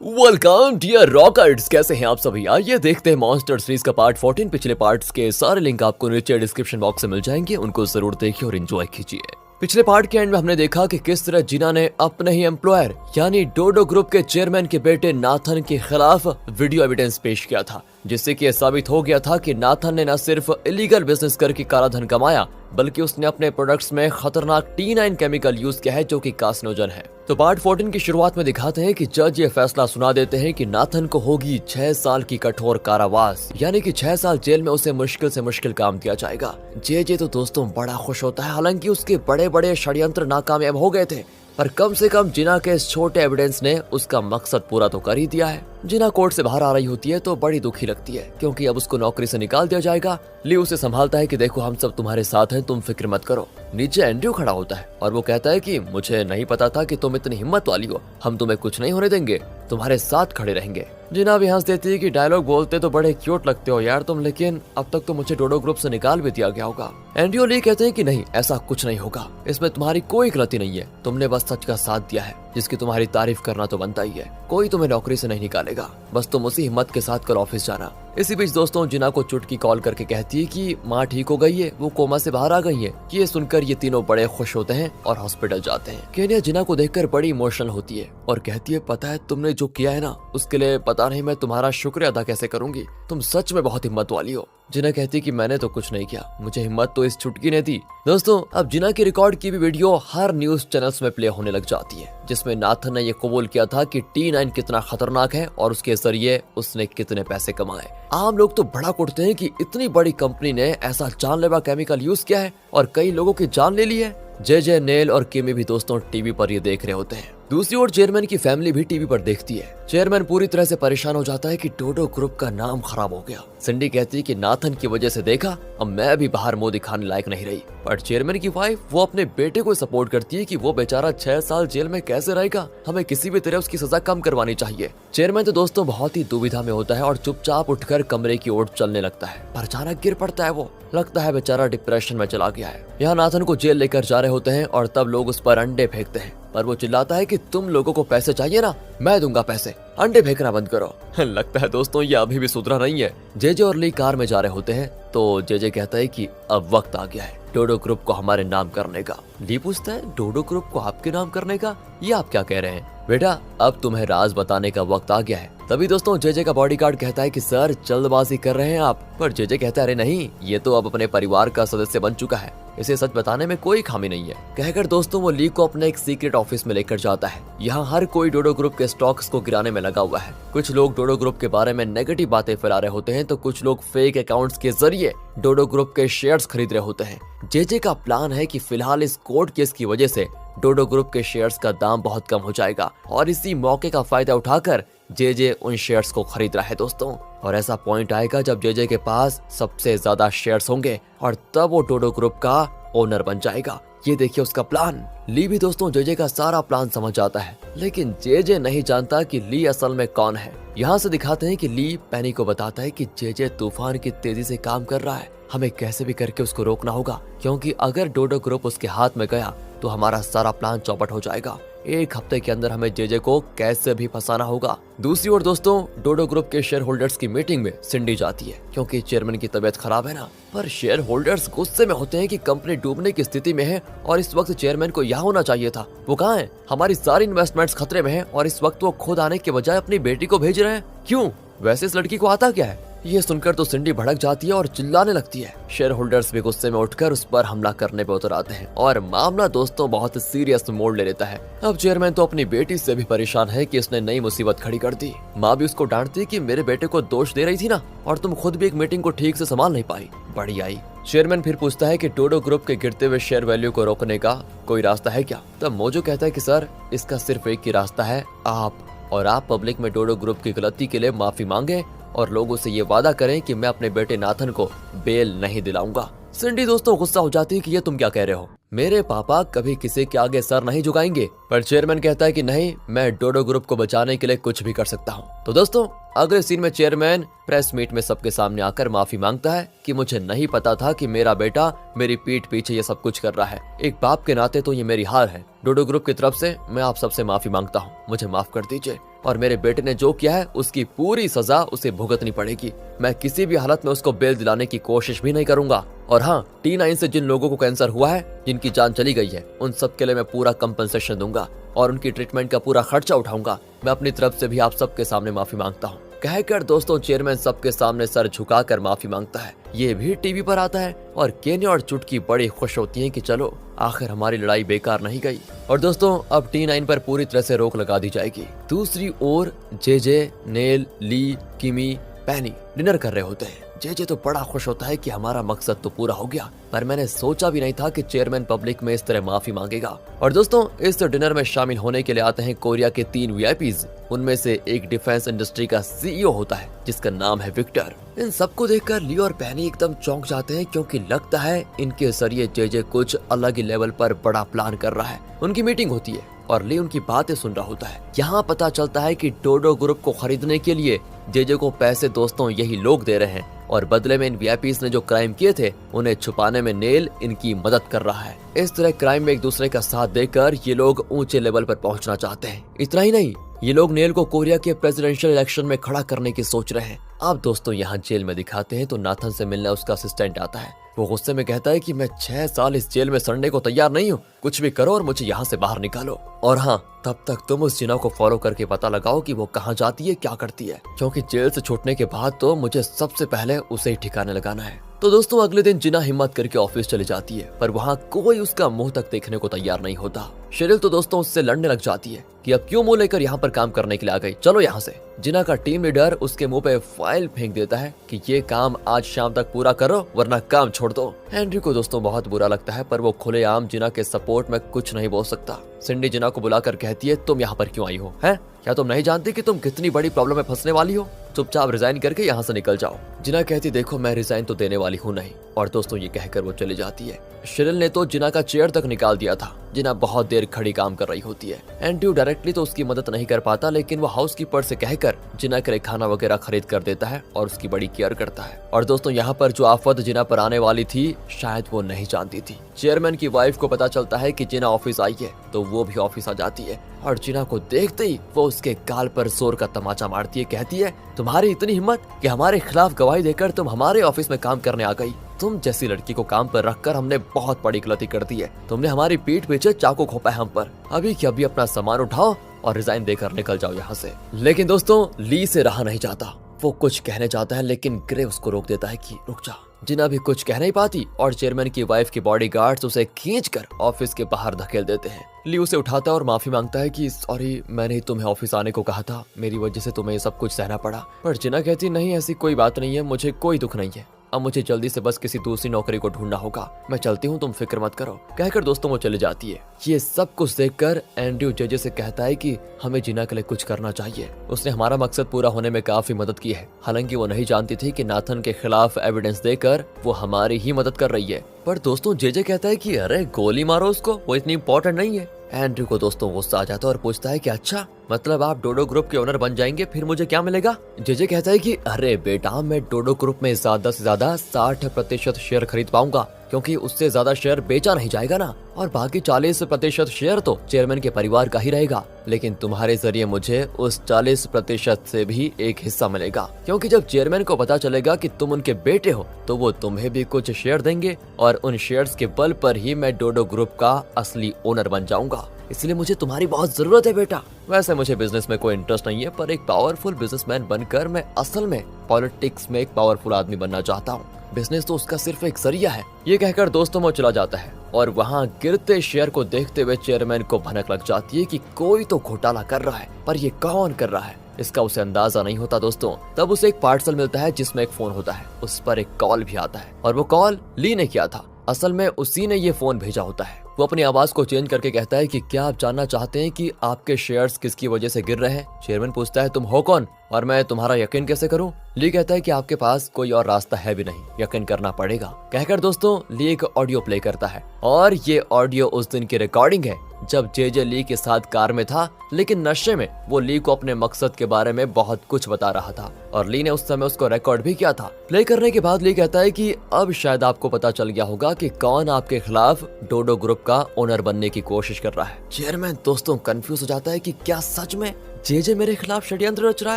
Welcome dear rockers, कैसे हैं आप सभी। आइए देखते हैं मॉन्स्टर सीरीज का पार्ट 14। पिछले पार्ट्स के सारे लिंक आपको नीचे डिस्क्रिप्शन बॉक्स में मिल जाएंगे, उनको जरूर देखिए और एंजॉय कीजिए। पिछले पार्ट के एंड में हमने देखा कि किस तरह जिना ने अपने ही एम्प्लॉयर यानी डोडो ग्रुप के चेयरमैन के बेटे नाथन के खिलाफ वीडियो एविडेंस पेश किया था, जिससे कि यह साबित हो गया था कि नाथन ने न सिर्फ इलीगल बिजनेस करके काला धन कमाया, बल्कि उसने अपने प्रोडक्ट्स में खतरनाक T9 केमिकल यूज किया है जो कि कार्सिनोजन है। तो पार्ट 14 की शुरुआत में दिखाते हैं कि जज ये फैसला सुना देते हैं कि नाथन को होगी 6 साल की कठोर कारावास, यानी कि 6 साल जेल में उसे मुश्किल से मुश्किल काम दिया जाएगा। जे तो दोस्तों बड़ा खुश होता है, हालांकि उसके बड़े बड़े षड्यंत्र नाकामयाब हो गए थे, पर कम से कम जिना के इस छोटे एविडेंस ने उसका मकसद पूरा तो कर ही दिया है। जिना कोर्ट से बाहर आ रही होती है तो बड़ी दुखी लगती है, क्योंकि अब उसको नौकरी से निकाल दिया जाएगा। ली उसे संभालता है कि देखो हम सब तुम्हारे साथ हैं, तुम फिक्र मत करो। नीचे एंड्रयू खड़ा होता है और वो कहता है कि मुझे नहीं पता था कि तुम इतनी हिम्मत वाली हो, हम तुम्हें कुछ नहीं होने देंगे, तुम्हारे साथ खड़े रहेंगे। जिना भी हंस देती है कि डायलॉग बोलते तो बड़े क्यूट लगते हो यार तुम, लेकिन अब तक तो मुझे डोडो ग्रुप से निकाल भी दिया गया होगा। एंड्रयू ली कहते हैं कि नहीं, ऐसा कुछ नहीं होगा, इसमें तुम्हारी कोई गलती नहीं है, तुमने बस सच का साथ दिया है, जिसकी तुम्हारी तारीफ करना तो बनता ही है। कोई तुम्हें नौकरी से नहीं निकालेगा, बस तुम उसी हिम्मत के साथ कल ऑफिस जाना। इसी बीच दोस्तों जिना को चुटकी कॉल करके कहती है कि माँ ठीक हो गई है, वो कोमा से बाहर आ गई है। ये सुनकर ये तीनों बड़े खुश होते हैं और हॉस्पिटल जाते हैं। केनिया जिना को देखकर बड़ी इमोशनल होती है और कहती है पता है तुमने जो किया है ना, उसके लिए पता नहीं मैं तुम्हारा शुक्रिया अदा कैसे करूंगी, तुम सच में बहुत हिम्मत वाली हो। जिना कहती कि मैंने तो कुछ नहीं किया, मुझे हिम्मत तो इस चुटकी ने दी। दोस्तों अब जिना की रिकॉर्ड की भी वीडियो हर न्यूज चैनल्स में प्ले होने लग जाती है, जिसमें नाथन ने ये कबूल किया था कि T9 कितना खतरनाक है और उसके जरिए उसने कितने पैसे कमाए। आम लोग तो बड़ा कुटते हैं कि इतनी बड़ी कंपनी ने ऐसा जानलेवा केमिकल यूज किया है और कई लोगों की जान ले ली है। जे नेल और किमी भी दोस्तों टीवी पर ये देख रहे होते हैं। दूसरी ओर चेयरमैन की फैमिली भी टीवी पर देखती है। चेयरमैन पूरी तरह से परेशान हो जाता है कि डोडो ग्रुप का नाम खराब हो गया। सिंडी कहती है कि नाथन की वजह से देखा, अब मैं भी बाहर मुंह दिखाने लायक नहीं रही। पर चेयरमैन की वाइफ वो अपने बेटे को सपोर्ट करती है कि वो बेचारा 6 साल जेल में कैसे रहेगा, हमें किसी भी तरह उसकी सजा कम करवानी चाहिए। चेयरमैन तो दोस्तों बहुत ही दुविधा में होता है और चुपचाप उठकर कमरे की ओर चलने लगता है, पर अचानक गिर पड़ता है। वो लगता है बेचारा डिप्रेशन में चला गया है। यहाँ नाथन को जेल लेकर जा रहे होते हैं और तब लोग उस पर अंडे फेंकते हैं, पर वो चिल्लाता है कि तुम लोगों को पैसे चाहिए ना, मैं दूंगा पैसे, अंडे फेंकना बंद करो। लगता है दोस्तों ये अभी भी सुधरा नहीं है। जे और ली कार में जा रहे होते हैं तो जे कहता है कि अब वक्त आ गया है डोडो ग्रुप को हमारे नाम करने का। ली पूछता है डोडो ग्रुप को आपके नाम करने का, ये आप क्या कह रहे हैं? बेटा अब तुम्हें राज बताने का वक्त आ गया है। तभी दोस्तों जे का बॉडीगार्ड कहता है कि सर जल्दबाजी कर रहे हैं आप, पर जे कहता है अरे नहीं, ये तो अब अपने परिवार का सदस्य बन चुका है, इसे सच बताने में कोई खामी नहीं है। कहकर दोस्तों वो ली को अपने एक सीक्रेट ऑफिस में लेकर जाता है। यहाँ हर कोई डोडो ग्रुप के स्टॉक्स को गिराने में लगा हुआ है। कुछ लोग डोडो ग्रुप के बारे में नेगेटिव बातें फैला रहे होते हैं, तो कुछ लोग फेक अकाउंट्स के जरिए डोडो ग्रुप के शेयर्स खरीद रहे होते हैं। जे का प्लान है कि फिलहाल इस कोर्ट केस की वजह से डोडो ग्रुप के शेयर्स का दाम बहुत कम हो जाएगा और इसी मौके का फायदा उठाकर जे उन शेयर्स को खरीद रहा है दोस्तों। और ऐसा पॉइंट आएगा जब जे के पास सबसे ज्यादा शेयर्स होंगे और तब वो डोडो ग्रुप का ओनर बन जाएगा। ये देखिए उसका प्लान। ली भी दोस्तों जे का सारा प्लान समझ जाता है, लेकिन जे नहीं जानता कि ली असल में कौन है। यहाँ से दिखाते हैं कि ली पैनी को बताता है कि जे तूफान की तेजी से काम कर रहा है, हमें कैसे भी करके उसको रोकना होगा, क्योंकि अगर डोडो ग्रुप उसके हाथ में गया तो हमारा सारा प्लान चौपट हो जाएगा। 1 हफ्ते के अंदर हमें जे को कैसे भी फंसाना होगा। दूसरी ओर दोस्तों डोडो ग्रुप के शेयर होल्डर्स की मीटिंग में सिंडी जाती है, क्योंकि चेयरमैन की तबीयत खराब है ना। पर शेयर होल्डर्स गुस्से में होते हैं कि कंपनी डूबने की स्थिति में है और इस वक्त चेयरमैन को यहाँ होना चाहिए था। वो कहाँ है? हमारी सारी इन्वेस्टमेंट्स खतरे में है और इस वक्त वो खुद आने के बजाय अपनी बेटी को भेज रहे हैं। क्यों? वैसे इस लड़की को आता क्या है? ये सुनकर तो सिंडी भड़क जाती है और चिल्लाने लगती है। शेयर होल्डर्स भी गुस्से में उठकर उस पर हमला करने पे उतर आते हैं और मामला दोस्तों बहुत सीरियस मोड़ ले लेता है। अब चेयरमैन तो अपनी बेटी से भी परेशान है कि इसने नई मुसीबत खड़ी कर दी। माँ भी उसको डांटती कि मेरे बेटे को दोष दे रही थी ना, और तुम खुद भी एक मीटिंग को ठीक से संभाल नहीं पाई, बड़ी आई। चेयरमैन फिर पूछता है कि डोडो ग्रुप के गिरते हुए शेयर वैल्यू को रोकने का कोई रास्ता है क्या? तब मोजो कहता है कि सर इसका सिर्फ एक ही रास्ता है, आप पब्लिक में डोडो ग्रुप की गलती के लिए माफी मांगे और लोगों से ये वादा करें कि मैं अपने बेटे नाथन को बेल नहीं दिलाऊंगा। सिंडी दोस्तों गुस्सा हो जाती है कि ये तुम क्या कह रहे हो? मेरे पापा कभी किसी के आगे सर नहीं झुकाएंगे। पर चेयरमैन कहता है कि नहीं, मैं डोडो ग्रुप को बचाने के लिए कुछ भी कर सकता हूँ। तो दोस्तों अगले सीन में चेयरमैन प्रेस मीट में सबके सामने आकर माफी मांगता है कि मुझे नहीं पता था कि मेरा बेटा मेरी पीठ पीछे ये सब कुछ कर रहा है। एक बाप के नाते तो ये मेरी हार है। डोडो ग्रुप की तरफ से मैं आप सबसे माफी मांगता हूँ, मुझे माफ कर दीजिए और मेरे बेटे ने जो किया है उसकी पूरी सजा उसे भुगतनी पड़ेगी। मैं किसी भी हालत में उसको बेल दिलाने की कोशिश भी नहीं करूंगा। और हाँ, T9 से जिन लोगों को कैंसर हुआ है, जिनकी जान चली गई है, उन सब के लिए मैं पूरा कंपनसेशन दूंगा और उनकी ट्रीटमेंट का पूरा खर्चा उठाऊंगा। मैं अपनी तरफ से भी आप सबके सामने माफी मांगता हूँ। कहकर दोस्तों चेयरमैन सबके सामने सर झुकाकर माफी मांगता है। ये भी टीवी पर आता है और केन्या और चुटकी बड़ी खुश होती हैं कि चलो आखिर हमारी लड़ाई बेकार नहीं गई। और दोस्तों अब T9 पर पूरी तरह से रोक लगा दी जाएगी। दूसरी ओर जेजे, नेल, ली, किमी, पैनी डिनर कर रहे होते हैं। जेजे तो बड़ा खुश होता है कि हमारा मकसद तो पूरा हो गया, पर मैंने सोचा भी नहीं था कि चेयरमैन पब्लिक में इस तरह माफी मांगेगा। और दोस्तों इस डिनर में शामिल होने के लिए आते हैं कोरिया के 3 VIPs। उनमें से एक डिफेंस इंडस्ट्री का CEO होता है जिसका नाम है विक्टर। इन सबको देखकर ली और पैनी एकदम चौंक जाते हैं क्योंकि लगता है इनके जरिए जेजे कुछ अलग ही लेवल पर बड़ा प्लान कर रहा है। उनकी मीटिंग होती है और ली उनकी बातें सुन रहा होता है। यहाँ पता चलता है कि डोडो ग्रुप को खरीदने के लिए जेजे को पैसे दोस्तों यही लोग दे रहे हैं और बदले में इन VIPs ने जो क्राइम किए थे उन्हें छुपाने में नेल इनकी मदद कर रहा है। इस तरह क्राइम में एक दूसरे का साथ देकर ये लोग ऊंचे लेवल पर पहुंचना चाहते हैं। इतना ही नहीं, ये लोग नेल को कोरिया के प्रेसिडेंशियल इलेक्शन में खड़ा करने की सोच रहे हैं। अब दोस्तों यहाँ जेल में दिखाते हैं तो नाथन से मिलने उसका असिस्टेंट आता है। वो गुस्से में कहता है कि मैं 6 साल इस जेल में सड़ने को तैयार नहीं हूँ, कुछ भी करो और मुझे यहाँ से बाहर निकालो। और हाँ, तब तक तुम उस जिना को फॉलो करके पता लगाओ कि वो कहाँ जाती है, क्या करती है, क्योंकि जेल से छूटने के बाद तो मुझे सबसे पहले उसे ही ठिकाने लगाना है। तो दोस्तों अगले दिन जिना हिम्मत करके ऑफिस चली जाती है, पर वहाँ कोई उसका मुंह तक देखने को तैयार नहीं होता। शेरिल तो दोस्तों उससे लड़ने लग जाती है कि अब क्यों मुंह लेकर यहाँ पर काम करने के लिए आ गई, चलो यहाँ से। जिना का टीम लीडर उसके मुंह पे फाइल फेंक देता है कि ये काम आज शाम तक पूरा करो वरना काम छोड़ दो। एंड्रयू को दोस्तों बहुत बुरा लगता है, पर वो खुलेआम जिना के सपोर्ट में कुछ नहीं बोल सकता। सिंडी जिना को बुलाकर कहती है, तुम यहाँ पर क्यों आई हो, हैं? क्या तुम नहीं जानती कि तुम कितनी बड़ी प्रॉब्लम में फंसने वाली हो? चुपचाप रिजाइन करके यहाँ से निकल जाओ। जिना कहती, देखो मैं रिजाइन तो देने वाली हूँ नहीं। और दोस्तों ये कहकर वो चली जाती है। शेरिल ने तो जिना का चेयर तक निकाल दिया था। जिना बहुत देर खड़ी काम कर रही होती है। एंड्रयू डायरेक्टली तो उसकी मदद नहीं कर पाता, लेकिन वो हाउसकीपर से कहकर जिना के लिए खाना वगैरह खरीद कर देता है और उसकी बड़ी केयर करता है। और दोस्तों यहाँ पर जो आफत जिना पर आने वाली थी शायद वो नहीं जानती थी। चेयरमैन की वाइफ को पता चलता है कि जिना ऑफिस आई है तो वो भी ऑफिस आ जाती है और जिना को देखते ही वो उसके गाल पर जोर का तमाचा मारती है। कहती है, तुम्हारी इतनी हिम्मत कि हमारे खिलाफ गवाही देकर तुम हमारे ऑफिस में काम करने आ गई। तुम जैसी लड़की को काम पर रखकर हमने बहुत बड़ी गलती कर दी है। तुमने हमारी पीठ पीछे चाकू घोंपा है हम पर। अभी के अभी अपना सामान उठाओ और रिजाइन देकर निकल जाओ यहाँ से। लेकिन दोस्तों ली से रहा नहीं जाता। वो कुछ कहने चाहता है लेकिन ग्रे उसको रोक देता है कि रुक जा। जिना भी कुछ कह नहीं पाती और चेयरमैन की वाइफ के बॉडीगार्ड्स उसे खींचकर ऑफिस के बाहर धकेल देते हैं। ली उसे उठाता है और माफी मांगता है कि सॉरी, मैंने ही तुम्हें ऑफिस आने को कहा था, मेरी वजह से तुम्हें ये सब कुछ सहना पड़ा। पर जिना कहती, नहीं ऐसी कोई बात नहीं है, मुझे कोई दुख नहीं है। अब मुझे जल्दी से बस किसी दूसरी नौकरी को ढूंढना होगा। मैं चलती हूँ, तुम फिक्र मत करो। कहकर दोस्तों वो चली जाती है। ये सब कुछ देखकर एंड्रयू जेजे से कहता है कि हमें जिना के लिए कुछ करना चाहिए। उसने हमारा मकसद पूरा होने में काफी मदद की है। हालांकि वो नहीं जानती थी कि नाथन के खिलाफ एविडेंस देकर वो हमारी ही मदद कर रही है। पर दोस्तों जेजे कहता है कि अरे गोली मारो उसको, वो इतनी इंपॉर्टेंट नहीं है। एंड्रयू को दोस्तों गुस्सा आ जाता है और पूछता है कि अच्छा, मतलब आप डोडो ग्रुप के ओनर बन जाएंगे, फिर मुझे क्या मिलेगा? जेजे कहता है कि अरे बेटा, मैं डोडो ग्रुप में ज्यादा से ज्यादा 60% शेयर खरीद पाऊंगा, क्योंकि उससे ज्यादा शेयर बेचा नहीं जाएगा ना, और बाकी 40% शेयर तो चेयरमैन के परिवार का ही रहेगा। लेकिन तुम्हारे जरिए मुझे उस 40% से भी एक हिस्सा मिलेगा, क्योंकि जब चेयरमैन को पता चलेगा कि तुम उनके बेटे हो तो वो तुम्हें भी कुछ शेयर देंगे और उन शेयर्स के बल पर ही मैं डोडो ग्रुप का असली ओनर बन जाऊंगा। इसलिए मुझे तुम्हारी बहुत जरूरत है बेटा। वैसे मुझे बिजनेस में कोई इंटरेस्ट नहीं है, पर एक पावरफुल बिजनेसमैन बनकर मैं असल में पॉलिटिक्स में एक पावरफुल आदमी बनना चाहता हूँ। बिजनेस तो उसका सिर्फ एक जरिया है। ये कहकर दोस्तों वो चला जाता है और वहाँ गिरते शेयर को देखते हुए चेयरमैन को भनक लग जाती है कि कोई तो घोटाला कर रहा है, पर ये कौन कर रहा है इसका उसे अंदाजा नहीं होता। दोस्तों तब उसे एक पार्सल मिलता है जिसमें एक फोन होता है। उस पर एक कॉल भी आता है और वो कॉल ली ने किया था। असल में उसी ने ये फोन भेजा होता है। वो अपनी आवाज को चेंज करके कहता है कि क्या आप जानना चाहते हैं कि आपके शेयर्स किसकी वजह से गिर रहे हैं? चेयरमैन पूछता है, तुम हो कौन और मैं तुम्हारा यकीन कैसे करूं? ली कहता है कि आपके पास कोई और रास्ता है भी नहीं, यकीन करना पड़ेगा। कहकर दोस्तों ली एक ऑडियो प्ले करता है और ये ऑडियो उस दिन की रिकॉर्डिंग है जब जेजे ली के साथ कार में था, लेकिन नशे में वो ली को अपने मकसद के बारे में बहुत कुछ बता रहा था और ली ने उस समय उसको रिकॉर्ड भी किया था। प्ले करने के बाद ली कहता है कि अब शायद आपको पता चल गया होगा कि कौन आपके खिलाफ डोडो ग्रुप का ओनर बनने की कोशिश कर रहा है। चेयरमैन दोस्तों कंफ्यूज हो जाता है कि क्या सच में जेजे मेरे खिलाफ षड्यंत्र रच रहा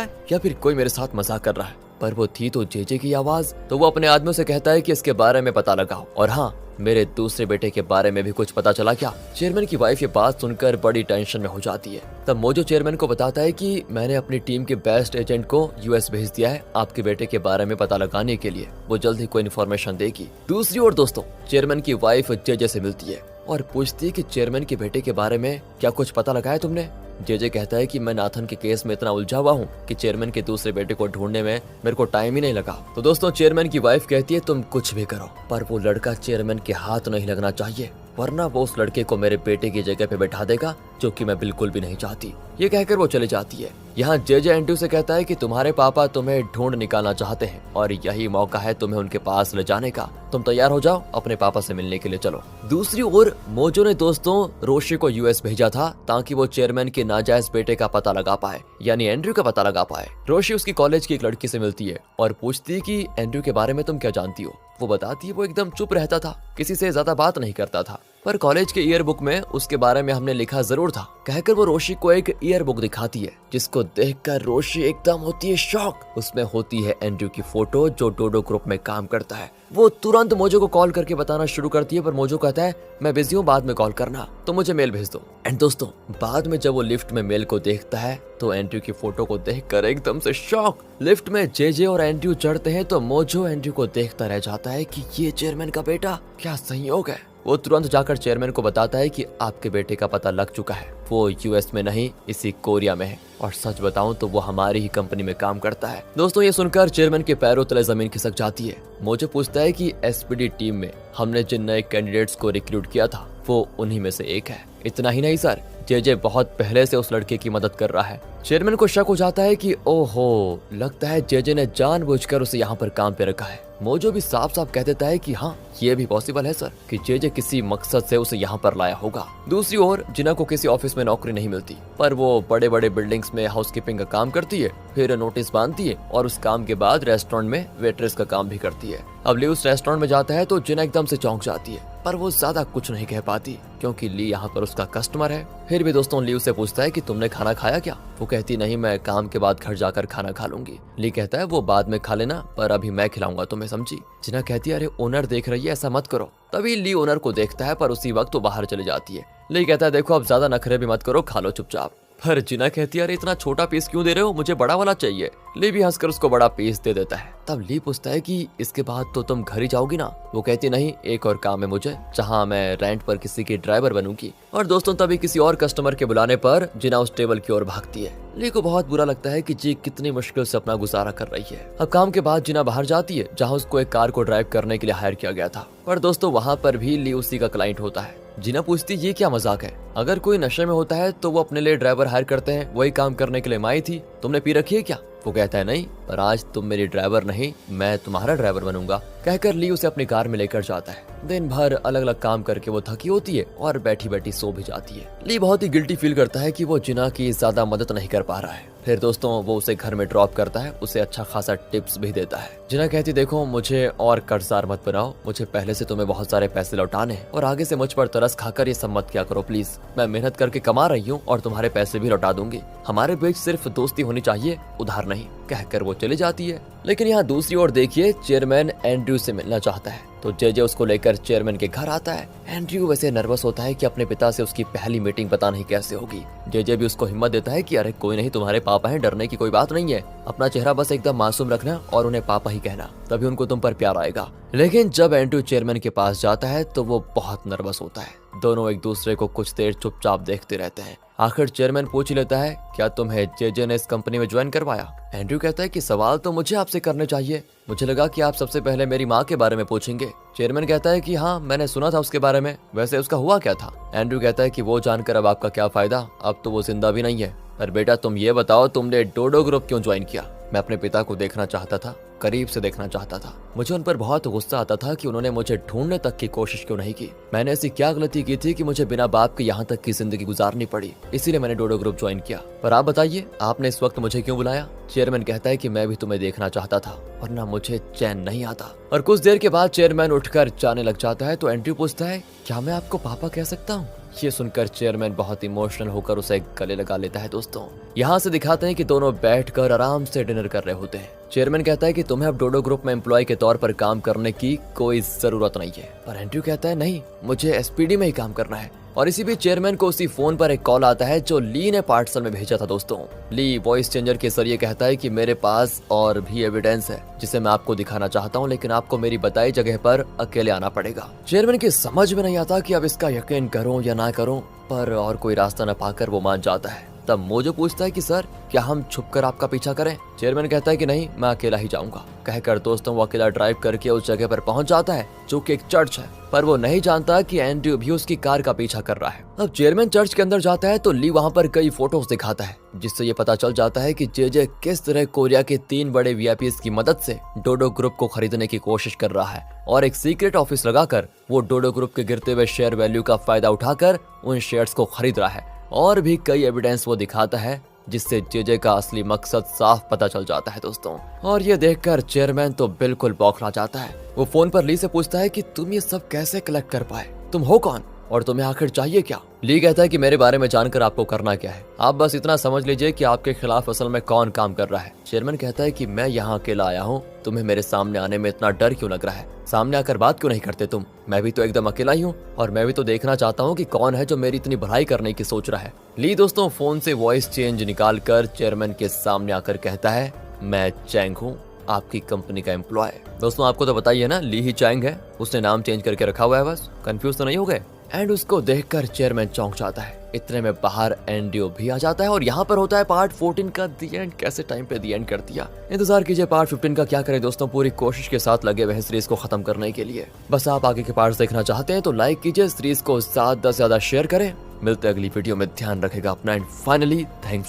है या फिर कोई मेरे साथ मजाक कर रहा है। पर वो थी तो जेजे की आवाज, तो वो अपने आदमियों से कहता है कि इसके बारे में पता लगाओ और हाँ, मेरे दूसरे बेटे के बारे में भी कुछ पता चला क्या। चेयरमैन की वाइफ ये बात सुनकर बड़ी टेंशन में हो जाती है। तब मोजो चेयरमैन को बताता है कि मैंने अपनी टीम के बेस्ट एजेंट को यूएस भेज दिया है आपके बेटे के बारे में पता लगाने के लिए, वो जल्द ही कोई इन्फॉर्मेशन देगी। दूसरी ओर दोस्तों चेयरमैन की वाइफ जेजे से मिलती है और पूछती है कि चेयरमैन के बेटे के बारे में क्या कुछ पता लगाया तुमने। जेजे कहता है कि मैं नाथन के केस में इतना उलझा हुआ हूँ कि चेयरमैन के दूसरे बेटे को ढूंढने में मेरे को टाइम ही नहीं लगा। तो दोस्तों चेयरमैन की वाइफ कहती है तुम कुछ भी करो पर वो लड़का चेयरमैन के हाथ नहीं लगना चाहिए, वरना वो उस लड़के को मेरे बेटे की जगह पे बैठा देगा, जो कि मैं बिल्कुल भी नहीं चाहती। ये कहकर वो चली जाती है। यहाँ जेजे एंड्रू से कहता है कि तुम्हारे पापा तुम्हें ढूंढ निकालना चाहते हैं और यही मौका है तुम्हें उनके पास ले जाने का। तुम तैयार हो जाओ, अपने पापा से मिलने के लिए चलो। दूसरी ओर मोजो ने दोस्तों रोशी को यूएस भेजा था ताकि वो चेयरमैन के नाजायज बेटे का पता लगा पाए, यानी एंड्रू का पता लगा पाए। रोशी उसकी कॉलेज की एक लड़की से मिलती है और पूछती है कि एंड्रू के बारे में तुम क्या जानती हो। वो बताती है वो एकदम चुप रहता था, किसी से ज्यादा बात नहीं करता था, पर कॉलेज के ईयर बुक में उसके बारे में हमने लिखा जरूर था। कहकर वो रोशी को एक ईयर बुक दिखाती है जिसको देखकर रोशी एकदम होती है शॉक। उसमें होती है एंड्रू की फोटो जो डोडो ग्रुप में काम करता है। वो तुरंत मोजो को कॉल करके बताना शुरू करती है, पर मोजो कहता है मैं बिजी हूँ, बाद में कॉल करना, तो मुझे मेल भेज दो। एंड दोस्तों बाद में जब वो लिफ्ट में मेल को देखता है तो एंड्रू की फोटो को देखकर एकदम से शॉक। लिफ्ट में जेजे और एंड्रू चढ़ते हैं तो मोजो एंड्रू को देखता रह जाता है कि ये चेयरमैन का बेटा, क्या संयोग है। वो तुरंत जाकर चेयरमैन को बताता है कि आपके बेटे का पता लग चुका है, वो यूएस में नहीं इसी कोरिया में है, और सच बताऊं तो वो हमारी ही कंपनी में काम करता है। दोस्तों ये सुनकर चेयरमैन के पैरों तले जमीन खिसक जाती है। मुझे पूछता है कि एसपीडी टीम में हमने जिन नए कैंडिडेट्स को रिक्रूट किया था वो उन्हीं में से एक है। इतना ही नहीं सर, जेजे बहुत पहले से उस लड़के की मदद कर रहा है। चेयरमैन को शक हो जाता है कि ओहो, लगता है जेजे ने जानबूझकर उसे यहाँ पर काम पे रखा है। मोजो भी साफ साफ कह देता है कि हाँ ये भी पॉसिबल है सर, कि जेजे किसी मकसद से उसे यहाँ पर लाया होगा। दूसरी ओर जिना को किसी ऑफिस में नौकरी नहीं मिलती, पर वो बड़े बड़े बिल्डिंग्स में हाउसकीपिंग का काम करती है, फिर नोटिस बांधती है और उस काम के बाद रेस्टोरेंट में वेट्रेस का काम भी करती है। अब ली उस रेस्टोरेंट में जाता है तो जिना एकदम से चौंक जाती है, पर वो ज्यादा कुछ नहीं कह पाती क्योंकि ली यहाँ पर उसका कस्टमर है। फिर भी दोस्तों ली उससे पूछता है कि तुमने खाना खाया क्या। वो कहती नहीं, मैं काम के बाद घर जाकर खाना खा लूंगी। ली कहता है वो बाद में खा लेना, पर अभी मैं खिलाऊंगा तुम्हें, समझी। जिना कहती है अरे ओनर देख रही है, ऐसा मत करो। तभी ली ओनर को देखता है पर उसी वक्त वो बाहर चली जाती है। ली कहता है देखो अब ज्यादा नखरे भी मत करो, खा लो चुपचाप। पर जिना कहती है अरे इतना छोटा पीस क्यों दे रहे हो, मुझे बड़ा वाला चाहिए। ली भी हंसकर उसको बड़ा पीस दे देता है। तब ली पूछता है कि इसके बाद तो तुम घर ही जाओगी ना। वो कहती नहीं, एक और काम है मुझे, जहाँ मैं रेंट पर किसी की ड्राइवर बनूंगी। और दोस्तों तभी किसी और कस्टमर के बुलाने पर जिना उस टेबल की ओर भागती है। ली को बहुत बुरा लगता है कि जी कितनी मुश्किल से अपना गुजारा कर रही है। अब काम के बाद जिना बाहर जाती है जहाँ उसको एक कार को ड्राइव करने के लिए हायर किया गया था, पर दोस्तों वहाँ पर भी ली उसी का क्लाइंट होता है। जिना पूछती ये क्या मजाक है, अगर कोई नशे में होता है तो वो अपने लिए ड्राइवर हायर करते हैं, वही काम करने के लिए मैं आई थी, तुमने पी रखी है क्या। वो कहता है नहीं, पर आज तुम मेरी ड्राइवर नहीं, मैं तुम्हारा ड्राइवर बनूंगा। कहकर ली उसे अपनी कार में लेकर जाता है। दिन भर अलग अलग काम करके वो थकी होती है और बैठी बैठी सो भी जाती है। ली बहुत ही गिल्टी फील करता है कि वो जिना की ज्यादा मदद नहीं कर पा रहा है। फिर दोस्तों वो उसे घर में ड्रॉप करता है, उसे अच्छा खासा टिप्स भी देता है। जिना कहती देखो मुझे और कर्जदार मत बनाओ, मुझे पहले से तुम्हें बहुत सारे पैसे लौटाने हैं और आगे से मुझ पर तरस खाकर ये सब मत किया करो प्लीज। मैं मेहनत करके कमा रही हूँ और तुम्हारे पैसे भी लौटा दूंगी, हमारे बीच सिर्फ दोस्ती होनी चाहिए, उधार नहीं। कहकर वो चली जाती है। लेकिन यहाँ दूसरी ओर देखिए, चेयरमैन एंड्रू से मिलना चाहता है तो जेजे उसको लेकर चेयरमैन के घर आता है। एंड्रू वैसे नर्वस होता है कि अपने पिता से उसकी पहली मीटिंग पता नहीं कैसे होगी। जेजे भी उसको हिम्मत देता है कि अरे कोई नहीं, तुम्हारे पापा हैं, डरने की कोई बात नहीं है, अपना चेहरा बस एकदम मासूम रखना और उन्हें पापा ही कहना, तभी उनको तुम पर प्यार आएगा। लेकिन जब एंड्रू चेयरमैन के पास जाता है तो वो बहुत नर्वस होता है। दोनों एक दूसरे को कुछ देर चुपचाप देखते रहते हैं। आखिर चेयरमैन पूछ लेता है क्या तुम्हें जेजे ने इस कंपनी में ज्वाइन करवाया। एंड्रू कहता है कि सवाल तो मुझे आपसे करने चाहिए, मुझे लगा कि आप सबसे पहले मेरी माँ के बारे में पूछेंगे। चेयरमैन कहता है कि हाँ मैंने सुना था उसके बारे में, वैसे उसका हुआ क्या था। एंड्रू कहता है कि वो जानकर अब आपका क्या फायदा, अब तो वो जिंदा भी नहीं है। पर बेटा तुम ये बताओ तुमने डोडो ग्रुप क्यों ज्वाइन किया। मैं अपने पिता को देखना चाहता था, करीब से देखना चाहता था। मुझे उन पर बहुत गुस्सा आता था कि उन्होंने मुझे ढूंढने तक की कोशिश क्यों नहीं की। मैंने ऐसी क्या गलती की थी कि मुझे बिना बाप के यहाँ तक की जिंदगी गुजारनी पड़ी। इसीलिए मैंने डोडो ग्रुप ज्वाइन किया। पर आप बताइए, आपने इस वक्त मुझे क्यों बुलाया? चेयरमैन कहता है कि मैं भी तुम्हें देखना चाहता था, वरना मुझे चैन नहीं आता। और कुछ देर के बाद चेयरमैन उठकर जाने लग जाता है तो एंड्रयू पूछता है, क्या मैं आपको पापा कह सकता हूँ? ये सुनकर चेयरमैन बहुत इमोशनल होकर उसे गले लगा लेता है। दोस्तों, यहाँ से दिखाते हैं कि दोनों बैठकर आराम से डिनर कर रहे होते हैं। चेयरमैन कहता है कि तुम्हें अब डोडो ग्रुप में एम्प्लॉय के तौर पर काम करने की कोई जरूरत नहीं है। पर एंड्रयू कहता है, नहीं, मुझे एसपीडी में ही काम करना है। और इसी बीच चेयरमैन को उसी फोन पर एक कॉल आता है जो ली ने पार्सल में भेजा था। दोस्तों, ली वॉइस चेंजर के जरिए कहता है कि मेरे पास और भी एविडेंस है जिसे मैं आपको दिखाना चाहता हूँ, लेकिन आपको मेरी बताई जगह पर अकेले आना पड़ेगा। चेयरमैन की समझ में नहीं आता कि अब इसका यकीन करूं या ना करूं, पर और कोई रास्ता न पाकर वो मान जाता है। तब मोजो पूछता है कि सर, क्या हम छुपकर आपका पीछा करें? चेयरमैन कहता है कि नहीं, मैं अकेला ही जाऊंगा। कहकर दोस्तों वो अकेला ड्राइव करके उस जगह पर पहुंच जाता है जो कि एक चर्च है। पर वो नहीं जानता कि एंड्रयू भी उसकी कार का पीछा कर रहा है। अब चेयरमैन चर्च के अंदर जाता है तो ली वहां पर कई फोटोज दिखाता है, जिससे ये पता चल जाता है कि जेजे किस तरह कोरिया के 3 बड़े वीआईपीज की मदद से डोडो ग्रुप को खरीदने की कोशिश कर रहा है। और एक सीक्रेट ऑफिस लगाकर वो डोडो ग्रुप के गिरते हुए शेयर वैल्यू का फायदा उठाकर उन शेयर्स को खरीद रहा है। और भी कई एविडेंस वो दिखाता है जिससे जेजे का असली मकसद साफ पता चल जाता है। दोस्तों, और ये देखकर चेयरमैन तो बिल्कुल बौखला जाता है। वो फोन पर ली से पूछता है कि तुम ये सब कैसे कलेक्ट कर पाए? तुम हो कौन और तुम्हें आखिर चाहिए क्या? ली कहता है कि मेरे बारे में जानकर आपको करना क्या है? आप बस इतना समझ लीजिए कि आपके खिलाफ असल में कौन काम कर रहा है। चेयरमैन कहता है कि मैं यहाँ अकेला आया हूँ, तुम्हें मेरे सामने आने में इतना डर क्यों लग रहा है? सामने आकर बात क्यों नहीं करते तुम? मैं भी तो एकदम अकेला ही हूँ और मैं भी तो देखना चाहता हूँ कि कौन है जो मेरी इतनी भलाई करने की सोच रहा है। ली दोस्तों फोन से वॉइस चेंज निकाल कर चेयरमैन के सामने आकर कहता है, मैं चैंग हूँ, आपकी कंपनी का एम्प्लॉय। दोस्तों, आपको तो बताइए ना, ली ही चैंग है, उसने नाम चेंज करके रखा हुआ है, बस कंफ्यूज तो नहीं हो गए? एंड उसको देखकर चेयरमैन चौंक जाता है। इतने में बाहर एंड्रयू भी आ जाता है और यहाँ पर होता है पार्ट 14 का दी एंड। कैसे टाइम पे दी एंड कर दिया। इंतजार कीजिए पार्ट 15 का। क्या करें दोस्तों, पूरी कोशिश के साथ लगे हुए सीरीज को खत्म करने के लिए। बस आप आगे के पार्ट्स देखना चाहते हैं तो लाइक कीजिए, सीरीज को ज्यादा से ज्यादा शेयर करें। मिलते अगली वीडियो में, ध्यान रखेगा अपना एंड फाइनली थैंक्स फॉर